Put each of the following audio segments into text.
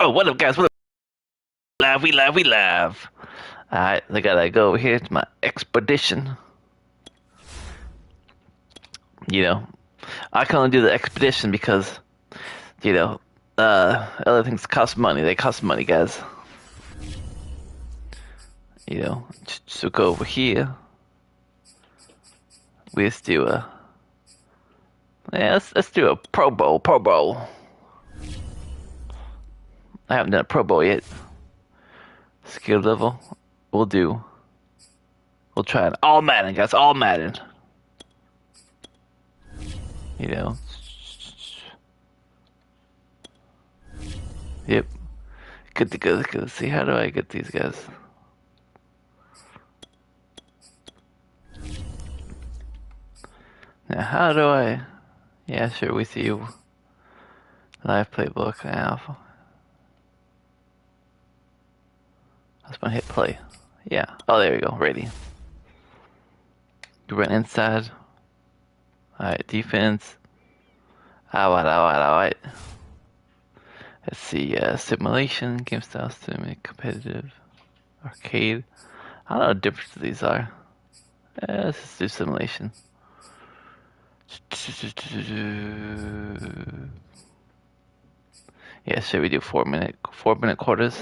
Oh, what up, guys? What up? We laugh. Alright, I gotta go over here to my expedition. You know, I can only do the expedition because, you know, other things cost money. They cost money, guys. You know, so go over here. We just do a, yeah, let's do a Pro Bowl. I haven't done a Pro Bowl yet. Skill level. We'll try it. All Madden, guys. All Madden. You know. Yep. Good to go. Let's see. How do I get these guys? Now, how do I? Yeah, sure. We see you. Live playbook. Alpha. I was gonna hit play. Yeah. Oh, there we go. Ready. You run inside. Alright, defense. Alright. Let's see, simulation, game style, simulation, competitive, arcade. I don't know what the difference these are. Let's just do simulation. Yeah, should we do 4 minute quarters?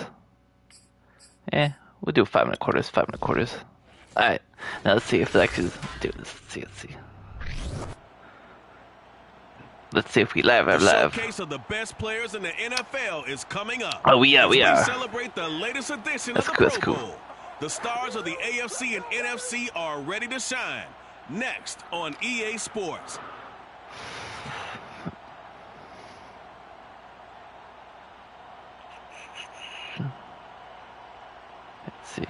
We'll do 5 minute quarters. Alright, now let's see if they actually do this. Let's see. Let's see if we live. The showcase of the best players in the NFL is coming up. Oh, we are. We celebrate the latest edition of the Pro Bowl. The stars of the AFC and NFC are ready to shine. Next on EA Sports. Let's see.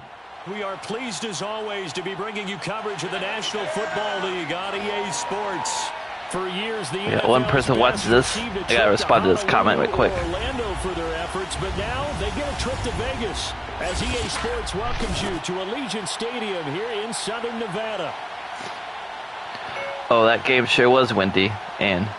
We are pleased as always to be bringing you coverage of the National Football League on EA Sports. For years, the yeah, one person watches this. I gotta respond to this comment right quick. Orlando for their efforts, but now they get a trip to Vegas as EA Sports welcomes you to Allegiant Stadium here in Southern Nevada. Oh, that game sure was windy, and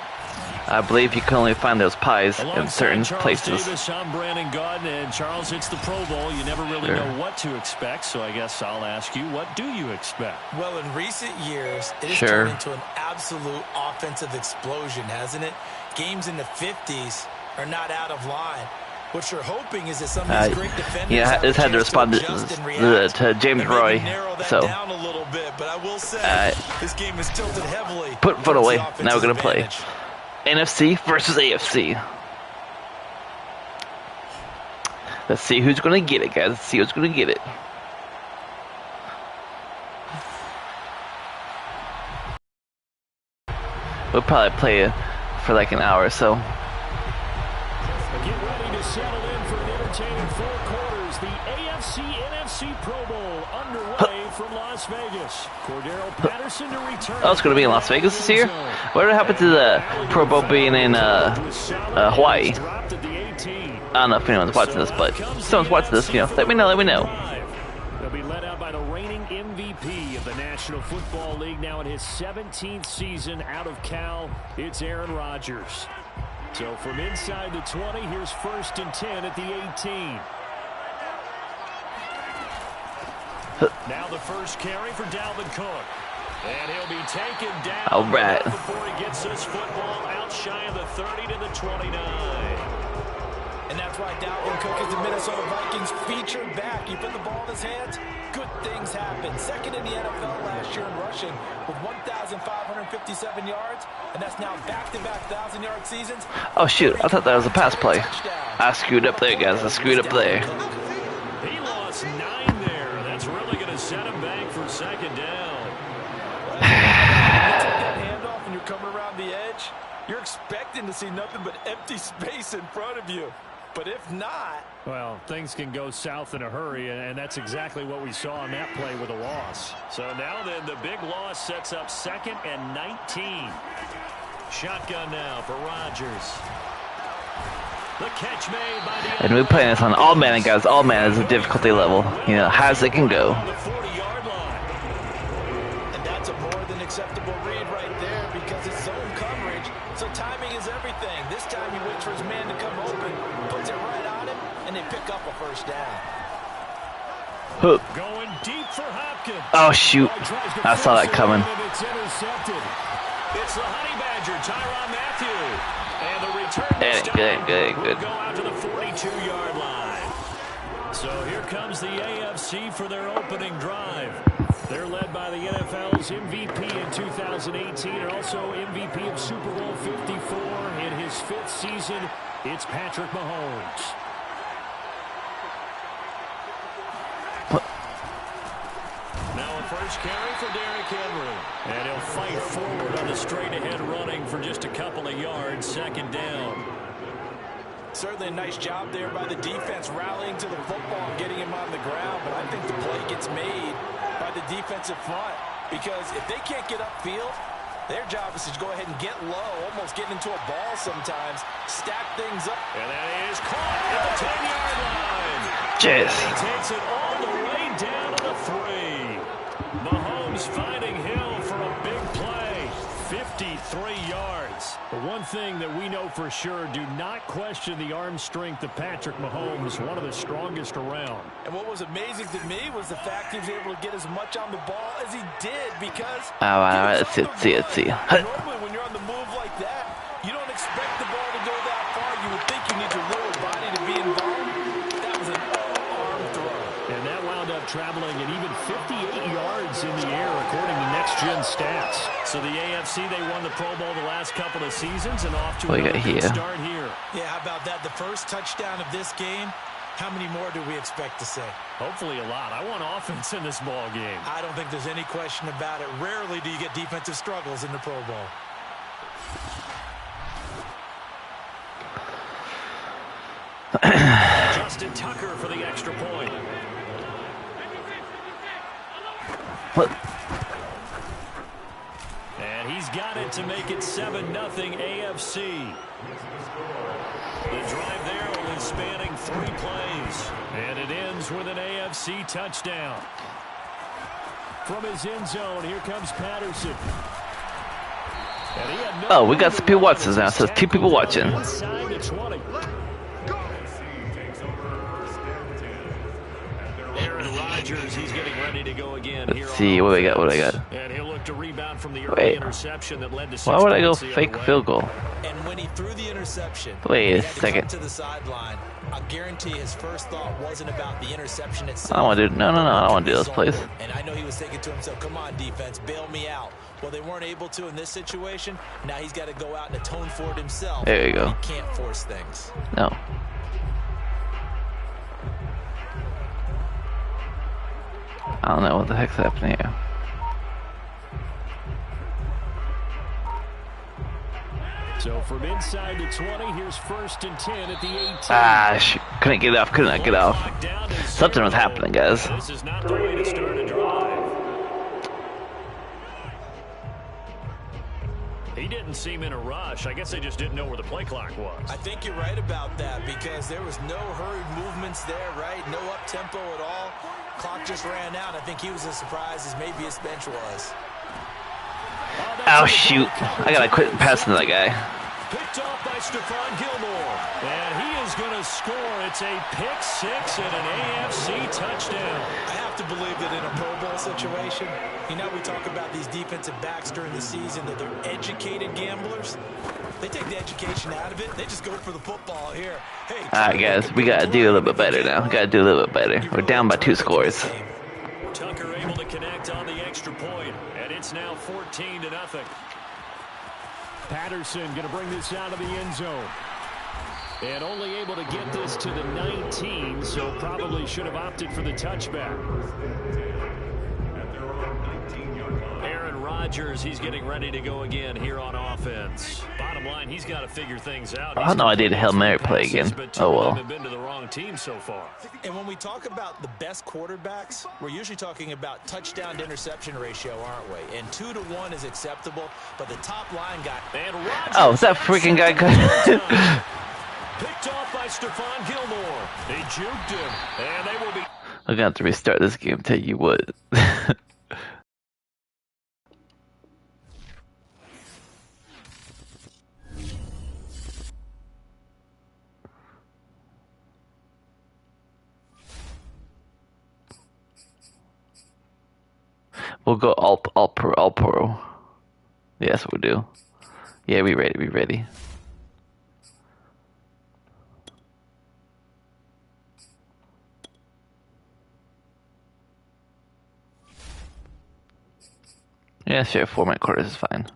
I believe you can only find those pies in certain places. Davis, I'm Brandon Gaudin, and Charles, it's the Pro Bowl. You never really know what to expect, so I guess I'll ask you, what do you expect? Well, in recent years, it has turned into an absolute offensive explosion, hasn't it? Games in the 50s are not out of line. What you're hoping is that some of these great defenders I just had to respond to James Roy, so down a little bit, but I will say this game is tilted heavily. Put foot away. Now we're gonna play NFC versus AFC. Let's see who's gonna get it, guys. Let's see who's gonna get it. We'll probably play it for like an hour or so. Get ready to settle in for an entertaining 4 quarters. The AFC-NFC Pro Bowl underway from Las Vegas. Cordero Patterson to return. Oh, it's going to be in Las Vegas this year? What happened to the Pro Bowl being in Hawaii? I don't know if anyone's watching this, but if someone's watching this, you know, let me know. They'll be led out by the reigning MVP of the National Football League, now in his 17th season out of Cal. It's Aaron Rodgers. So from inside the 20, here's 1st and 10 at the 18. Now the first carry for Dalvin Cook. And he'll be taken down. All right. Before he gets this football out shy of the 30 to the 29. And that's why Dalvin Cook is the Minnesota Vikings featured back. You put the ball in his hands, good things happen. Second in the NFL last year in rushing with 1,557 yards, and that's now back-to-back 1,000-yard seasons. Oh, shoot. I thought that was a pass play. I screwed up there, guys. I screwed up there. He lost 9 there. That's really going to set him back for 2nd down. You take that handoff and you're coming around the edge, you're expecting to see nothing but empty space in front of you. But if not... Well, things can go south in a hurry, and that's exactly what we saw on that play with a loss. So now then, the big loss sets up 2nd and 19. Shotgun now for Rodgers. The catch made by the... And we're playing this on all Madden, guys. All Madden is a difficulty level. You know, how's it can go. The 40-yard line. And that's a more than acceptable read right there because it's zone coverage. So timing is everything. This time he waits for his man to come open, puts it right on him, and they pick up a first down. Going deep for Hopkins. Oh, shoot. I saw that coming. It's intercepted. It's the Honey Badger, Tyrann Mathieu. And the return will go out to the 42-yard line. So here comes the AFC for their opening drive. They're led by the NFL's MVP in 2018 and also MVP of Super Bowl 54 in his 5th season. It's Patrick Mahomes. Now a first carry for Derrick Henry. And he'll fight forward on the straight-ahead running for just a couple of yards, second down. Certainly a nice job there by the defense rallying to the football and getting him on the ground. But I think the play gets made by the defensive front because if they can't get upfield, their job is to go ahead and get low, almost getting into a ball sometimes, stack things up. And that is caught at the 10-yard line. Jeez. He takes it all the way down to the 3. Mahomes finding Hill for a big play. 53 yards. But one thing that we know for sure, do not question the arm strength of Patrick Mahomes, one of the strongest around. And what was amazing to me was the fact he was able to get as much on the ball as he did because... All right, let's see. Normally when you're on the move like that, you don't expect the ball to go that far. You would think you need your lower body to be involved. That was an all-arm throw. And that wound up traveling an even 58 yards in the air, according to Next Gen Stats. So the AFC, they won the Pro Bowl the last couple of seasons and off to a good start here. Yeah, how about that? The first touchdown of this game. How many more do we expect to see? Hopefully a lot. I want offense in this ball game. I don't think there's any question about it. Rarely do you get defensive struggles in the Pro Bowl. Justin Tucker for the extra point. What? And he's got it to make it 7-0 AFC. The drive there only spanning 3 plays. And it ends with an AFC touchdown. From his end zone, here comes Patterson. Oh, we got some people watching now. So 2 people watching. Inside the 20. Aaron Rodgers, he's getting ready to go again. Let's see what I got. And he'll look to rebound from the early interception that led to 6 Why would I go points fake field goal? And when he threw the interception, Wait a he had to second. come to the sideline. I guarantee his first thought wasn't about the interception itself. I don't want to do. No. I don't want to do those plays. And I know he was thinking to himself, "Come on, defense, bail me out." Well, they weren't able to in this situation. Now he's got to go out and atone for it himself. There you go. He can't force things. No. I don't know what the heck's happening here. So from inside the 20, here's 1st and 10 at the 18. Ah, shoot. Couldn't get off. Something was happening, guys. This is not the way to start a drive. He didn't seem in a rush. I guess they just didn't know where the play clock was. I think you're right about that because there was no hurried movements there, right? No up-tempo at all. Clock just ran out. I think he was as surprised as maybe his bench was. Oh, shoot. I gotta quit passing to that guy. Picked off by Stephon Gilmore. And he is going to score. It's a pick 6 and an AFC touchdown. I have to believe that in a Pro Bowl situation, you know, we talk about these defensive backs during the season, that they're educated gamblers. They take the education out of it. They just go for the football here. Hey, All right, guys. We gotta do a little bit better now. We're down by 2 scores. Tucker able to connect on the extra point, and it's now 14-0. Patterson going to bring this out of the end zone. And only able to get this to the 19, so probably should have opted for the touchback. Aaron Rodgers, he's getting ready to go again here on offense. Bottom line, he's got to figure things out. I know I did a Hail Mary play again. Oh, well. Have been to the wrong team so far. And when we talk about the best quarterbacks, we're usually talking about touchdown to interception ratio, aren't we? And 2 to 1 is acceptable, but the top line guy. And Rodgers, Oh, is that freaking guy good? picked off by Stephon Gilmore. They juked him, and they will be. I'm gonna have to restart this game. Tell you what. We'll go all pro. Yeah, that's what we'll do. Yeah, we ready. Yeah, sure, 4-minute quarters is fine.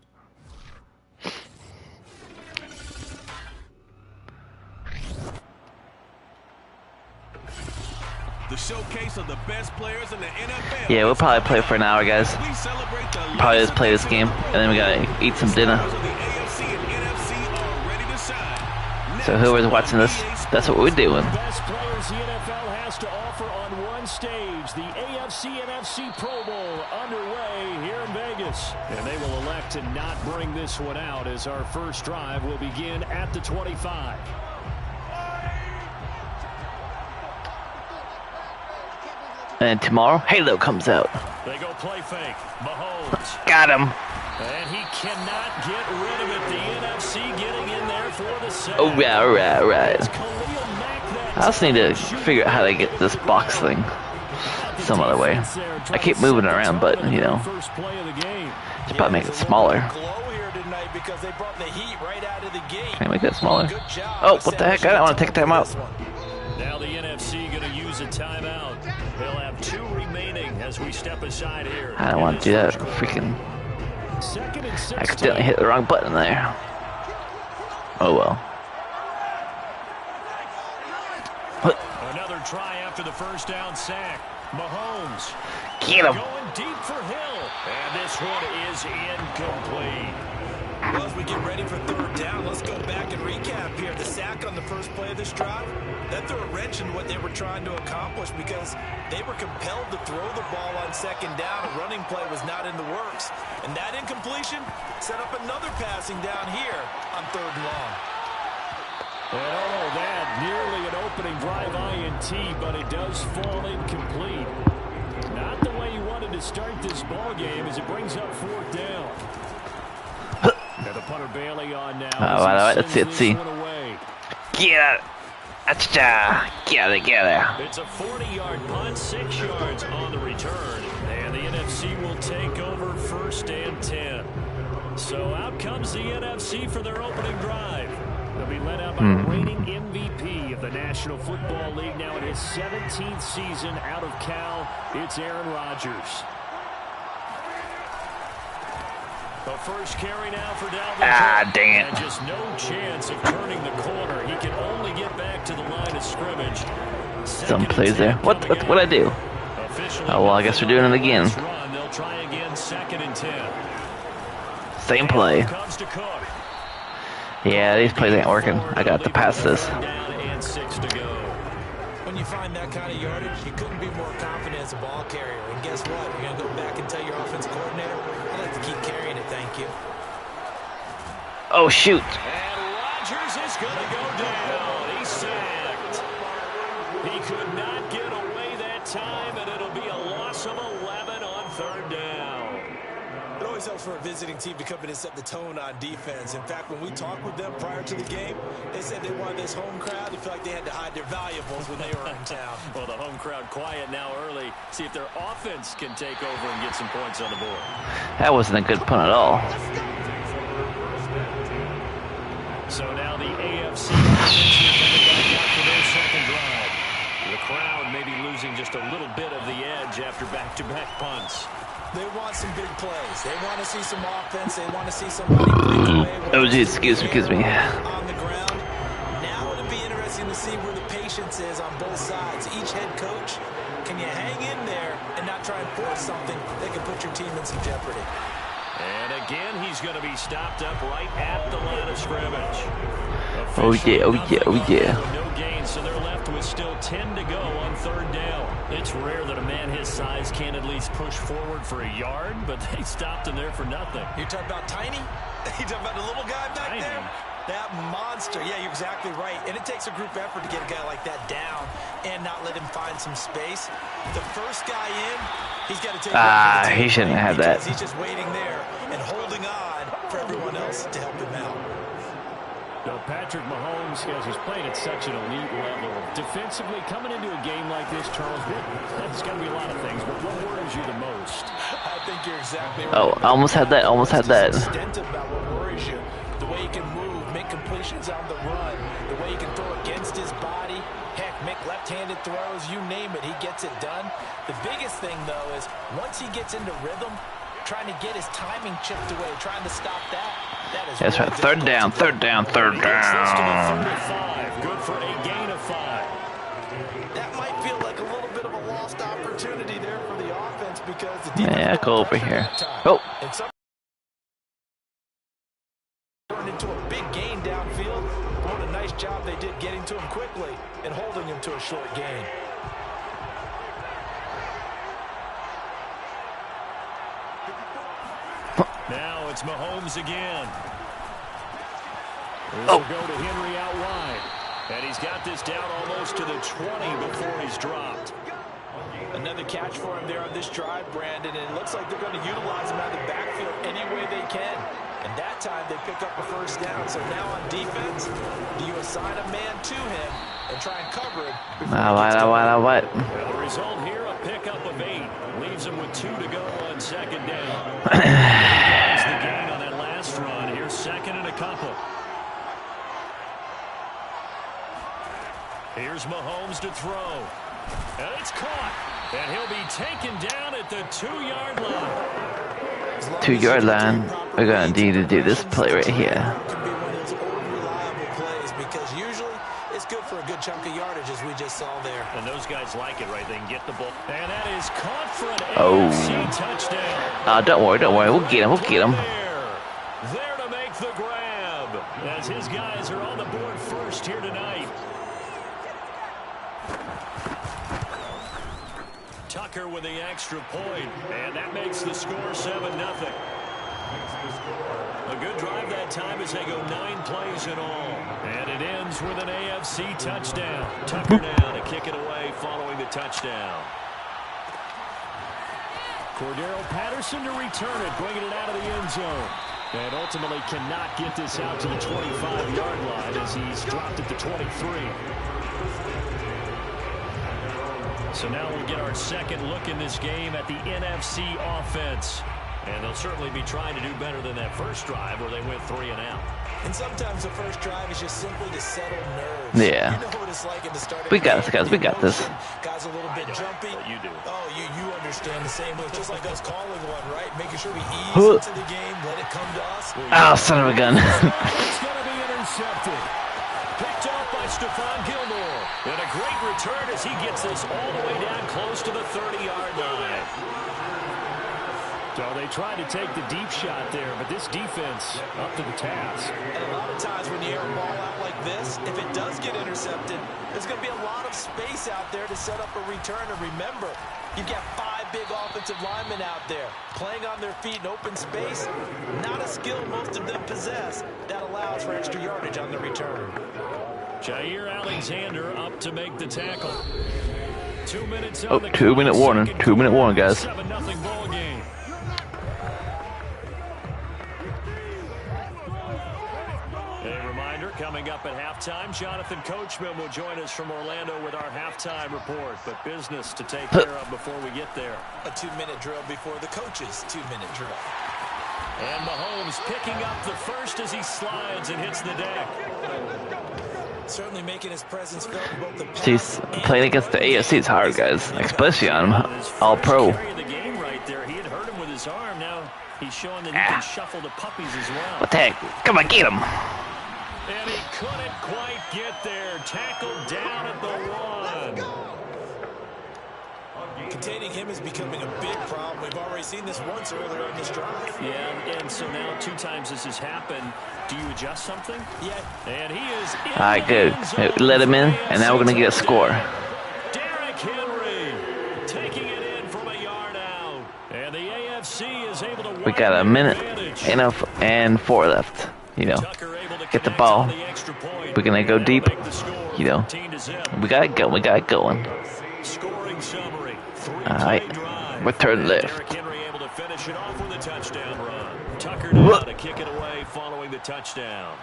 The showcase of the best players in the NFL. Yeah, we'll probably play for an hour, guys. Probably just play this game, and then we gotta eat some dinner. So whoever's watching this, that's what we're doing. Best players the NFL has to offer on one stage. The AFC NFC Pro Bowl underway here in Vegas. And they will elect to not bring this one out as our first drive will begin at the 25. And tomorrow, Halo comes out. They go play fake. Mahomes. Got him. And he cannot get rid of it. The NFC getting in there for the sack. Oh, yeah, right. I also need to figure out how to get this box thing some other way. I keep moving it around, but, you know, should probably make it smaller. Can I make that smaller? Oh, what the heck? I don't want to take time out. Now the NFC going to use a timeout. They'll have 2 remaining as we step aside here. I don't want to do that. Freaking accidentally hit the wrong button there. Oh well. Another try after the first down sack. Mahomes. Get him. Going deep for Hill. And this one is incomplete. Well, as we get ready for third down, let's go back and recap here. The sack on the first play of this drive, that threw a wrench in what they were trying to accomplish because they were compelled to throw the ball on second down. A running play was not in the works. And that incompletion set up another passing down here on third and long. And all that, nearly an opening drive INT, but it does fall incomplete. Not the way you wanted to start this ball game as it brings up fourth down. And the punter Bailey on now. All right, let's see. Get it. Get it. It's a 40-yard punt, 6 yards on the return. And the NFC will take over first and 10. So out comes the NFC for their opening drive. They'll be led out by the reigning MVP of the National Football League, now in his 17th season out of Cal. It's Aaron Rodgers. The first carry now for Dalvin. Dang it. And just no chance of turning the corner. He can only get back to the line of scrimmage. Some plays there. What I do? Oh, well, I guess we're doing it again. They'll try again, 2nd and 10. Same play. Yeah, these plays ain't working. I got to pass this. When you find that kind of yardage, you couldn't be more confident as a ball carrier. And guess what? You're going to go back and tell your offensive coordinator, I'd like to keep carrying it, thank you. Oh, shoot. And Rodgers is going to go down. He's sacked. He could not get away that time, and it'll be a loss of 11 on third down. It always helps for a visiting team to come in and set the tone on defense. In fact, when we talked with them prior to the game, they said they wanted this home crowd to feel like they had to hide their valuables when they were in town. Well, the home crowd quiet now early. See if their offense can take over and get some points on the board. That wasn't a good punt at all. So now the AFC coming back out for their second drive. The crowd may be losing just a little bit of the edge after back-to-back punts. They want some big plays. They want to see some offense. They want to see somebody break away. Oh, geez, excuse me. On the ground. Now it'll be interesting to see where the patience is on both sides. Each head coach, can you hang in there and not try and force something that can put your team in some jeopardy? And again, he's going to be stopped up right at the line of scrimmage. Oh yeah. No gain, so they're left with still 10 to go on third down. It's rare that a man his size can at least push forward for a yard, but they stopped him there for nothing. You're talking about Tiny? You're talking about the little guy back Tiny. there? That monster. Yeah, you're exactly right. And it takes a group effort to get a guy like that down and not let him find some space. The first guy in, he's got to take he shouldn't have that. He's just waiting there and holding on for everyone else to help him out. Patrick Mahomes, as he's playing at such an elite level, defensively coming into a game like this, Charles, there's got to be a lot of things, but what worries you the most? I think you're exactly right. Oh, I almost had that. Almost had that. About what worries you. The way he can move, make completions on the run, the way he can throw against his body. Heck, make left-handed throws, you name it, he gets it done. The biggest thing, though, is once he gets into rhythm, trying to get his timing chipped away, trying to stop that. That is That's really right. Third down. Third down. Third down. Good for a gain of 5. That might feel like a little bit of a lost opportunity there for the offense because the defense Yeah, go over here. Oh. and some turned into a big gain downfield. What a nice job they did getting to him quickly and holding him to a short gain. Now it's Mahomes again. Oh. Go to Henry out wide. And he's got this down almost to the 20 before he's dropped. Another catch for him there on this drive, Brandon, and it looks like they're going to utilize him out of the backfield any way they can. And that time they pick up a first down. So now on defense, do you assign a man to him and try and cover it? What? Well, the result here, a pickup of 8. Leaves him with 2 to go on second down. That's the gain on that last run. Here's second and a couple. Here's Mahomes to throw. And it's caught. And he'll be taken down at the 2-yard line. 2-yard line. We're going to need to do this play right here. Could be one of those old reliable plays because usually it's good for a good chunk of yardage as we just saw there. And those guys like it, right? They can get the ball. And that is caught for an AFC touchdown. Don't worry. We'll get him. There to make the grab as his guys are on the board first here tonight. Tucker with the extra point, and that makes the score 7-0. A good drive that time as they go 9 plays in all. And it ends with an AFC touchdown. Tucker now to kick it away following the touchdown. Cordero Patterson to return it, bringing it out of the end zone. And ultimately cannot get this out to the 25-yard line as he's dropped at the 23. So now we'll get our second look in this game at the NFC offense. And they'll certainly be trying to do better than that first drive where they went 3 and out. And sometimes the first drive is just simply to settle nerves. Yeah. You know what it's like in the start of We got this, guys. We got this. Guys a little bit jumpy. You do. Oh, you understand the same way. Just like us calling one, right? Making sure we ease into the game, let it come to us. Oh, son of a gun. It's going to be intercepted. Picked off by Stephon Gilmore. And a great return as he gets this all the way down close to the 30-yard line. So they tried to take the deep shot there, but this defense up to the task. And a lot of times when you air a ball out like this, if it does get intercepted, there's going to be a lot of space out there to set up a return. And remember, you've got 5 big offensive linemen out there playing on their feet in open space. Not a skill most of them possess that allows for extra yardage on the return. Jair Alexander up to make the tackle. 2 minutes on the 2-minute warning. 2-minute warning, guys. 7-0 ball game. A reminder, coming up at halftime, Jonathan Coachman will join us from Orlando with our halftime report. But business to take care of before we get there. A 2-minute drill before the coach's 2-minute drill. And Mahomes picking up the first as he slides and hits the deck. Certainly making his presence felt in both the Jeez, playing against the AFC is hard, guys. Especially on him. All-pro. The game right there. He had hurt him with his arm. Now he's showing that he can shuffle the puppies as well. What the heck? Come on, get him. And he couldn't quite get there. Tackled down at the 1. Containing him is becoming a big problem. We've already seen this once earlier in this drive. Yeah, and so now 2 times this has happened. Do you adjust something? Yeah. And he is in. All right, good. Let him in, and now we're going to get a score. Derrick Henry taking it in from a yard out. And the AFC is able to. We got a minute and 4 left. You know, get the ball. We're going to go deep. You know, we got it going. We got it going. Scoring summary. All right, return left. Henry able to finish it off with a touchdown run. Tucker now to kick it away following the touchdown.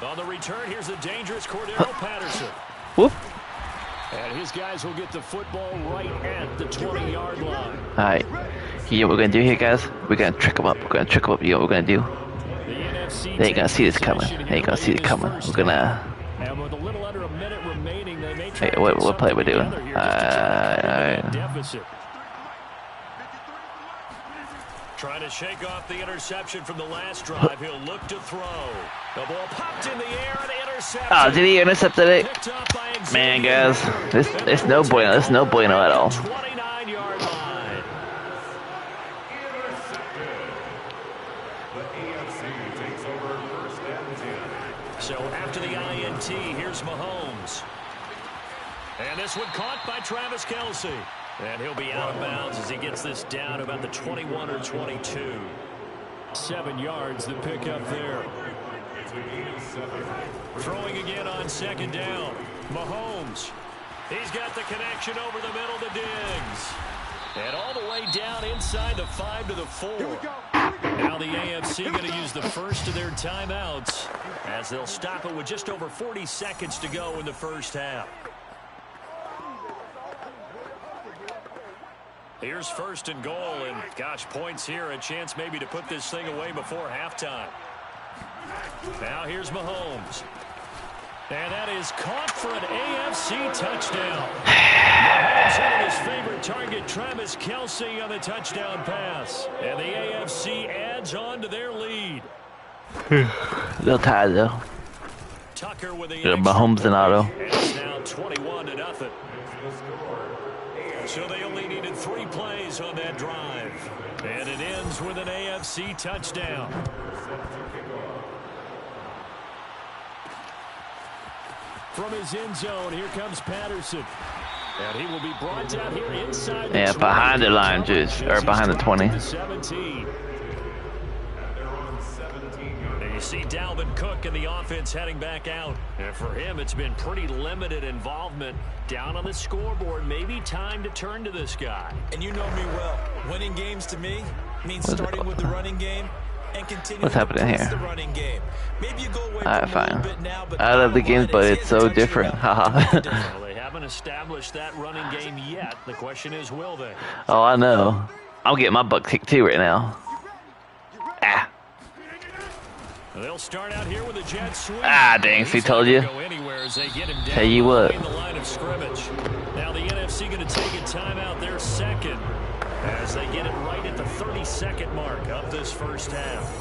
On the return, here's a dangerous Cordero Patterson. Whoop. And his guys will get the football right at the 20-yard line. All right. You know what we're going to do here, guys? We're going to trick them up. We're going to trick them up. You know what we're going to do? They ain't going to see this coming. They ain't going to see it coming. We're going to... And with a little under a minute remaining, they may Hey, what play we doing? Trying to shake off the interception from the last drive. He'll look to throw. The ball popped in the air and intercepted. Oh, did he intercept it? Man, guys, it's no bueno. It's no bueno at all. 29-yard line. So after the INT, here's Mahomes. And this one caught by Travis Kelce. And he'll be out of bounds as he gets this down about the 21 or 22. 7 yards, the pickup there. Throwing again on second down. Mahomes. He's got the connection over the middle to Diggs. And all the way down inside the 5 to the 4. Now the AFC going to use the first of their timeouts as they'll stop it with just over 40 seconds to go in the first half. Here's first and goal, and gosh, points here, a chance maybe to put this thing away before halftime. Now here's Mahomes. And that is caught for an AFC touchdown. Mahomes hitting his favorite target, Travis Kelce, on the touchdown pass. And the AFC adds on to their lead. A little tired, though. Tucker with the Mahomes and Otto. And it's now 21-0. So they only needed 3 plays on that drive. And it ends with an AFC touchdown. From his end zone, here comes Patterson. And he will be brought down here inside the 20. Behind the line, or behind the 20. 17. And you see Dalvin Cook and the offense heading back out. And for him, it's been pretty limited involvement. Down on the scoreboard, maybe time to turn to this guy. And you know me well. Winning games to me means starting with the running game and continuing What's happening here? the running game. Maybe you go away Alright, from a little fine. bit now, but I love the games, but it's so different. Haha. Well, they haven't established that running game yet. The question is, will they? Oh, I know. I'm getting my butt kicked too right now. Ah. They'll start out here with a jet sweep. Ah, dang, see, told you. Tell you what. The line of scrimmage. Now the NFC going to take a timeout their second as they get it right at the 30-second mark of this first half.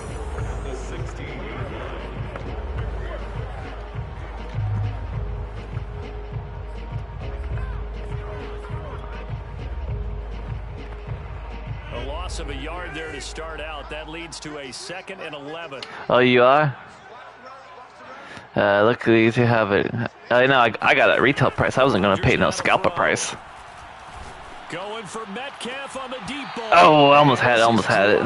A loss of a yard there to start out. That leads to a 2nd and 11. Oh, you are? Luckily to have it. I know I got a retail price. I wasn't going to pay no scalper price. Going for Metcalf on the deep ball. Oh, I almost had it.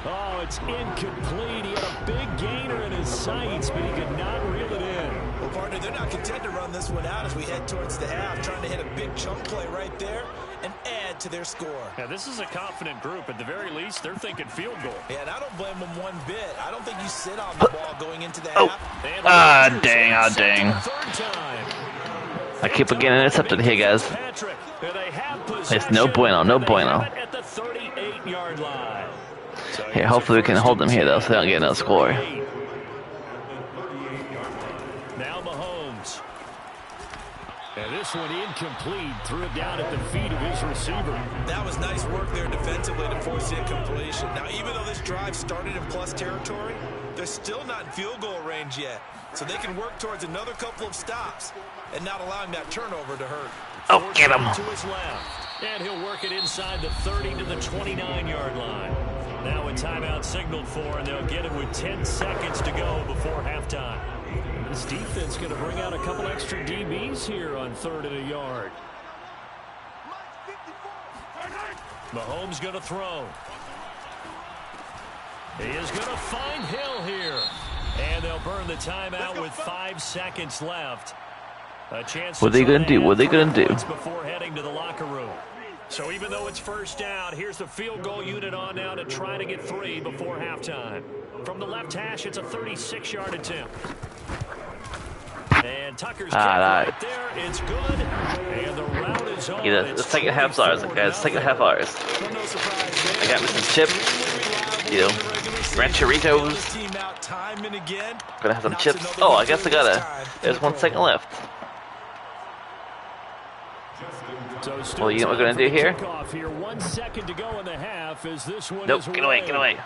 Oh, it's incomplete. He had a big gainer in his sights, but he could not reel it in. Well, partner, they're not content to run this one out as we head towards the half, trying to hit a big chunk play right there and add to their score. Yeah, this is a confident group. At the very least, they're thinking field goal. Yeah, and I don't blame them one bit. I don't think you sit on the ball going into the Oh. half. And Ah, dang, dang. third time. I keep getting intercepted here, guys. Patrick, they have It's no bueno, no bueno. at the 38-yard line. So Here, hopefully we can hold them here, though, so they don't get no score. Now Mahomes. And this one incomplete. Threw it down at the feet of his receiver. That was nice work there defensively to force the incompletion. Now, even though this drive started in plus territory, they're still not in field goal range yet. So they can work towards another couple of stops and not allowing that turnover to hurt. Oh, get him. To his left. And he'll work it inside the 30 to the 29-yard line. Now a timeout signaled for, and they'll get it with 10 seconds to go before halftime. This defense going to bring out a couple extra DBs here on 3rd and a yard. Mahomes going to throw. He is going to find Hill here. And they'll burn the timeout with 5 seconds left. A chance. What are they going to do? What are they going to do? Before heading to the locker room. So even though it's first down, here's the field goal unit on now to try to get 3 before halftime. From the left hash, it's a 36-yard attempt. And Tucker's kick right there. It's good. And the round is on. Yeah, the second half's ours, guys. Second half ours. I got me some chips. You know, rancheritos. Gonna have some chips. Oh, I guess I gotta. There's 1 second left. Well, you know what we're gonna do here? 1 second to go in the half as this one nope, get away, get away.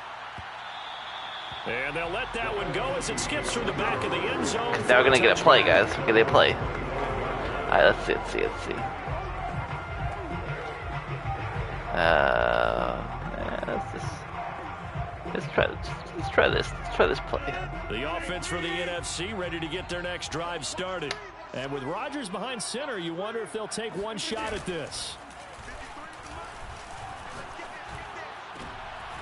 And they'll let that one go as it skips through the back of the end zone. Now we're gonna get a play, guys. We're gonna get a play. Alright, let's see. Let's try this play. The offense for the NFC ready to get their next drive started. And with Rodgers behind center, you wonder if they'll take one shot at this.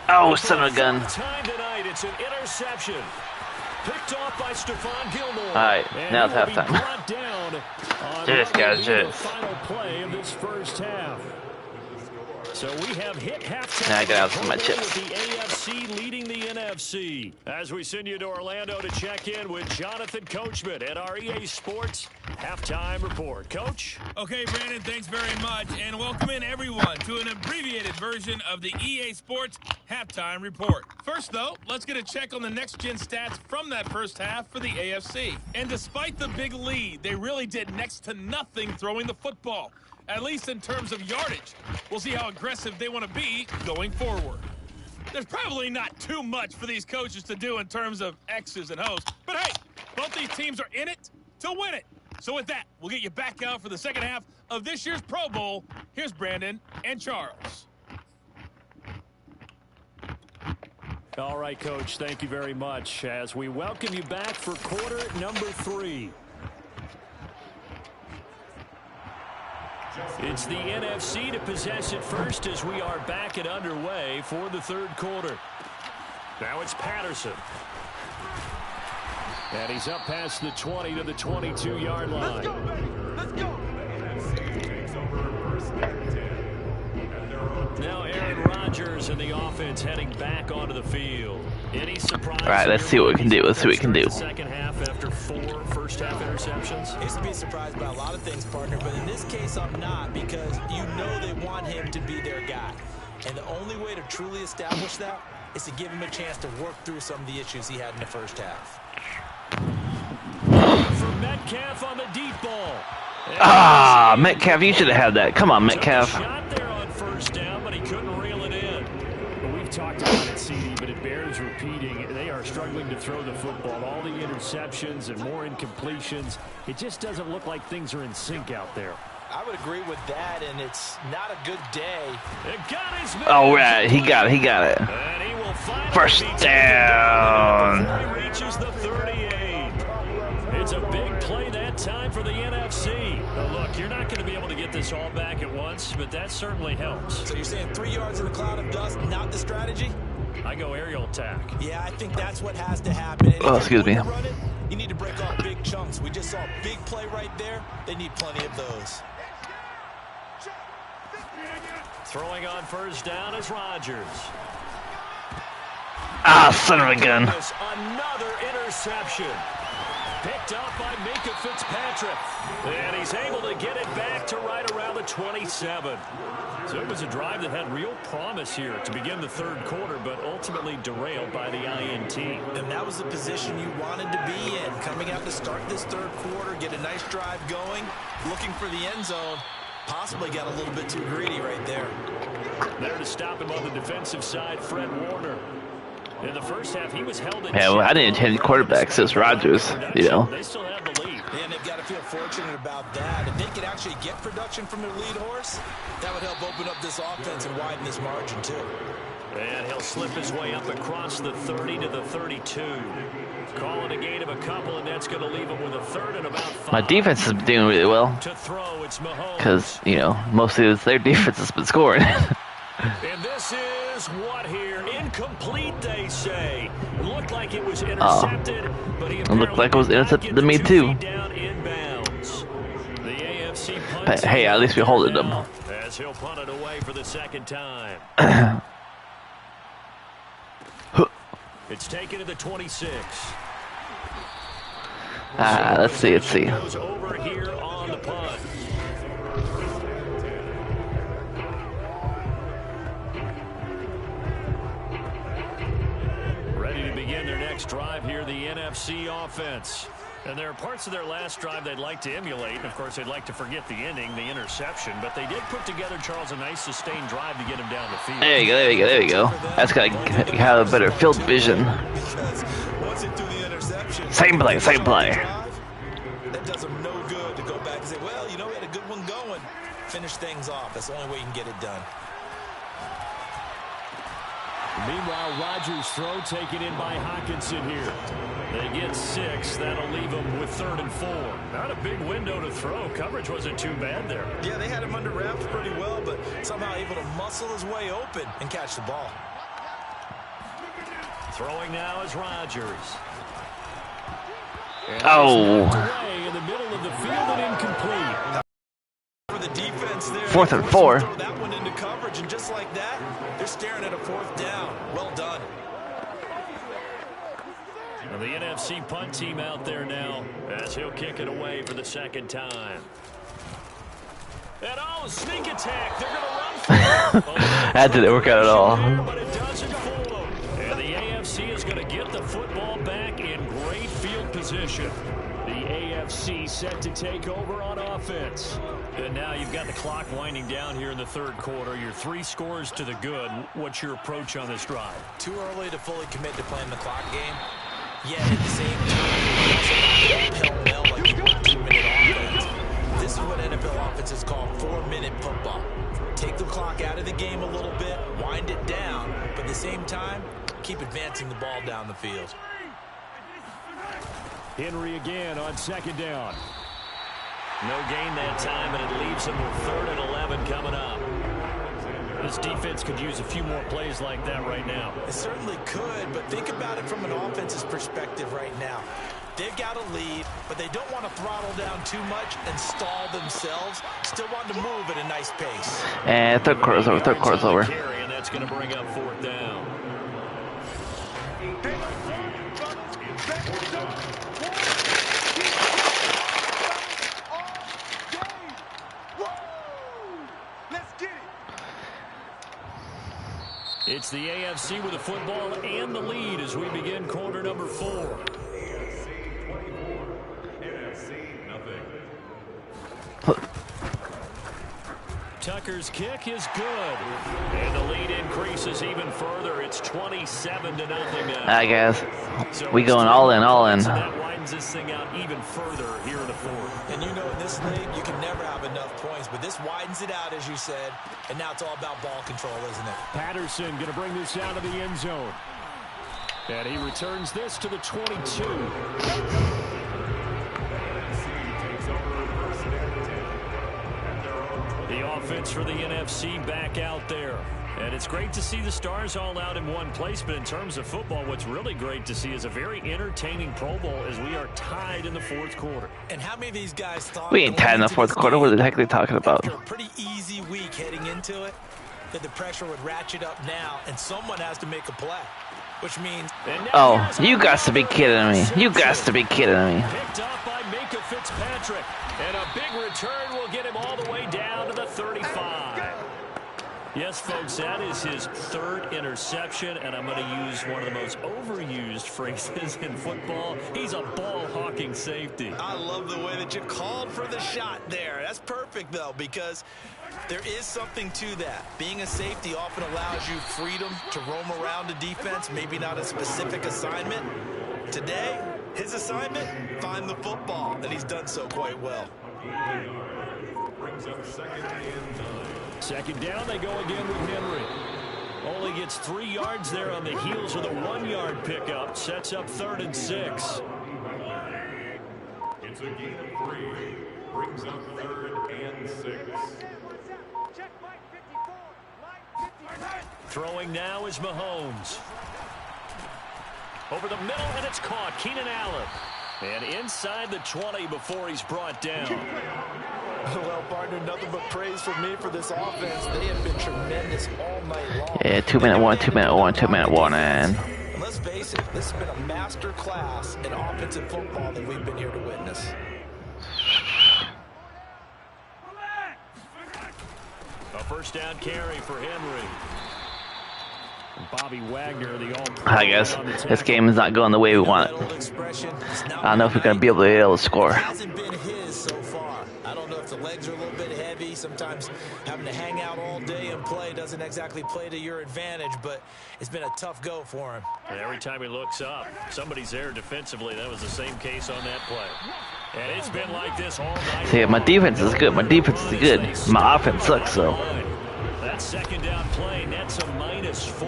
Oh, son of a gun. Time tonight, it's an interception. Picked off by Stephon Gilmore. All right, now it's halftime. Cheers, guys, cheers. Final play of this first half. So we have hit halftime. Now I got out some of my chips. The AFC leading the NFC. As we send you to Orlando to check in with Jonathan Coachman at our EA Sports Halftime Report. Coach? Okay, Brandon, thanks very much. And welcome in, everyone, to an abbreviated version of the EA Sports Halftime Report. First, though, let's get a check on the next-gen stats from that first half for the AFC. And despite the big lead, they really did next to nothing throwing the football, at least in terms of yardage. We'll see how aggressive they want to be going forward. There's probably not too much for these coaches to do in terms of X's and O's, but hey, both these teams are in it to win it. So with that, we'll get you back out for the second half of this year's Pro Bowl. Here's Brandon and Charles. All right, Coach, thank you very much as we welcome you back for quarter number 3. It's the NFC to possess it first as we are back and underway for the third quarter. Now it's Patterson. And he's up past the 20 to the 22-yard line. Let's go. Now Aaron Rodgers and the offense heading back onto the field. Any surprise? All right, let's see what we can do. Let's see what we can do. Second half after 4 first-half interceptions. I used to be surprised by a lot of things, partner, but in this case I'm not, because you know they want him to be their guy. And the only way to truly establish that is to give him a chance to work through some of the issues he had in the first half. For Metcalf on the deep ball. Ah, Metcalf, you should have had that. Come on, Metcalf. Shot there on first down, but he couldn't reel it in. We've talked about it, CD, but it bears repeating. They are struggling to throw the football. All the interceptions and more incompletions. It just doesn't look like things are in sync out there. I would agree with that, and it's not a good day. It got his man. Oh, right, he got it. And he will finally First down. before he reaches the 38. It's a big play that time for the NFC. Now look, you're not going to be able to get this all back at once, but that certainly helps. So you're saying 3 yards in a cloud of dust, not the strategy? I go aerial attack. Yeah, I think that's what has to happen. And Oh, excuse me. run it, you need to break off big chunks. We just saw a big play right there. They need plenty of those. Throwing on first down is Rodgers. Ah, son of a gun. Another interception. Picked up by Minka Fitzpatrick. And he's able to get it back to right around the 27. So it was a drive that had real promise here to begin the third quarter, but ultimately derailed by the INT. And that was the position you wanted to be in. Coming out to start this third quarter, get a nice drive going, looking for the end zone. Possibly got a little bit too greedy right there. There to stop him on the defensive side, Fred Warner. In the first half, he was held in Yeah, well, I didn't intend quarterbacks. It's Rodgers, you know. They still have the lead. And they've got to feel fortunate about that. If they could actually get production from their lead horse, that would help open up this offense and widen this margin, too. And he'll slip his way up across the 30 to the 32. Calling a gain of a couple, and that's going to leave him with a third and about 5. My defense is doing really well. To throw, it's Mahomes. Because, you know, mostly it's their defense has been scoring. And this is what here? Incomplete, they say. Looked like it was intercepted, but he looked like it was intercepted to me, too. Down inbounds. The AFC But hey, at least we holded them. As he'll punt it away for the second time. It's taken to the 26. Let's see. Goes over here on the punt. Ready to begin their next drive here, the NFC offense. And there are parts of their last drive they'd like to emulate. Of course, they'd like to forget the ending, the interception. But they did put together, Charles, a nice sustained drive to get him down the field. There you go. That's got to have a better field vision. Same play. That does them no good to go back and say, well, you know, we had a good one going. Finish things off. That's the only way you can get it done. Meanwhile, Rodgers' throw taken in by Hawkinson here. They get 6. That'll leave them with 3rd and 4. Not a big window to throw. Coverage wasn't too bad there. Yeah, they had him under wraps pretty well, but somehow able to muscle his way open and catch the ball. Throwing now is Rodgers. And away in the middle of the field and incomplete. For the defense there, 4th and 4. Throw that one into coverage, and just like that, they're staring at a 4th down. Well done. And the NFC punt team out there now as he'll kick it away for the 2nd time. And sneak attack. They're going to run for it. That didn't work out at all. But it doesn't fool them. And the AFC is going to get the football back in great field position. The AFC set to take over on offense. And now you've got the clock winding down here in the 3rd quarter. Your 3 scores to the good. What's your approach on this drive? Too early to fully commit to playing the clock game. Yet at the same time, pell-mell like you want 2-minute offense. This is what NFL offenses call 4-minute football. Take the clock out of the game a little bit, wind it down, but at the same time, keep advancing the ball down the field. Henry again on 2nd down. No gain that time, and it leaves him with 3rd and 11 coming up. This defense could use a few more plays like that right now. It certainly could, but think about it from an offense's perspective right now. They've got a lead, but they don't want to throttle down too much and stall themselves. Still want to move at a nice pace. And 3rd quarter's over. And that's going to bring up 4th down. It's the AFC with the football and the lead as we begin quarter number 4. Tucker's kick is good. And the lead increases even further. It's 27-0 now. I guess. We going all in. So that widens this thing out even further here in the 4th. And you know, in this league, you can never have enough points, but this widens it out, as you said, and now it's all about ball control, isn't it? Patterson going to bring this out of the end zone. And he returns this to the 22. The offense for the NFC back out there. And it's great to see the stars all out in one place, but in terms of football, what's really great to see is a very entertaining Pro Bowl as we are tied in the 4th quarter. And how many of these guys thought We ain't tied in the 4th quarter. What the heck are they talking about? after a pretty easy week heading into it, that the pressure would ratchet up now, and someone has to make a play, which means... Oh, you got to be kidding me. You got to be kidding me. Picked off by Minka Fitzpatrick. And a big return will get him all the way down to the 35. Yes, folks, that is his 3rd interception, and I'm going to use one of the most overused phrases in football. He's a ball-hawking safety. I love the way that you called for the shot there. That's perfect, though, because there is something to that. Being a safety often allows you freedom to roam around a defense, maybe not a specific assignment. Today, his assignment, find the football, and he's done so quite well. Brings up 2nd and 9. 2nd down, they go again with Henry. Only gets 3 yards there on the heels of the 1-yard pickup. Sets up 3rd and 6. It's a gain of 3. Brings up 3rd and 6. Throwing now is Mahomes. Over the middle, and it's caught. Keenan Allen. And inside the 20 before he's brought down. Well, partner, nothing but praise for me for this offense. They have been tremendous all night long. Yeah, 2-minute one, and... And let's face it, this has been a master class in offensive football that we've been here to witness. A first down carry for Henry. Bobby Wagner, the all-pro. I guess this game is not going the way we want it. I don't know if we're going to be able to score. It hasn't been his so far. I don't know if the legs are a little bit heavy. Sometimes having to hang out all day and play doesn't exactly play to your advantage, but it's been a tough go for him. And every time he looks up, somebody's there defensively. That was the same case on that play. And it's been like this all night. See, my defense is good. My defense is good. My offense sucks, so. That second down play nets a -4.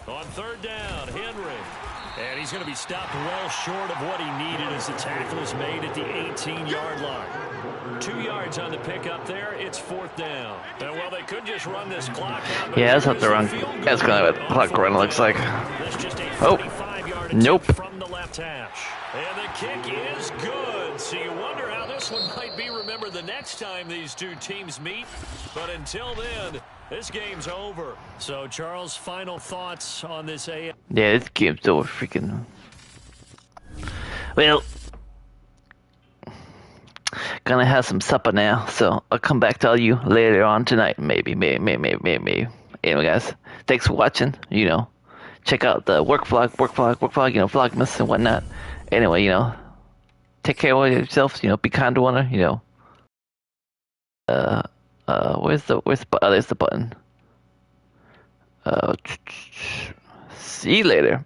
On third down, Henry. And he's going to be stopped well short of what he needed as the tackle is made at the 18-yard line. 2 yards on the pickup there. It's fourth down. And well, they could just run this clock out. Yeah, that's not the run. That's kind of what the clock run looks like. Oh, nope. From the left hash. And the kick is good. So you wonder how this one might be remembered the next time these two teams meet. But until then, this game's over. So, Charles, final thoughts on this AFC? Yeah, this game's over freaking. Well, gonna have some supper now, so I'll come back to all you later on tonight. Maybe. Anyway, guys, thanks for watching. You know, check out the work vlog, you know, Vlogmas and whatnot. Anyway, you know, take care of yourselves. You know, be kind to one another. You know, where's the there's the button. See you later.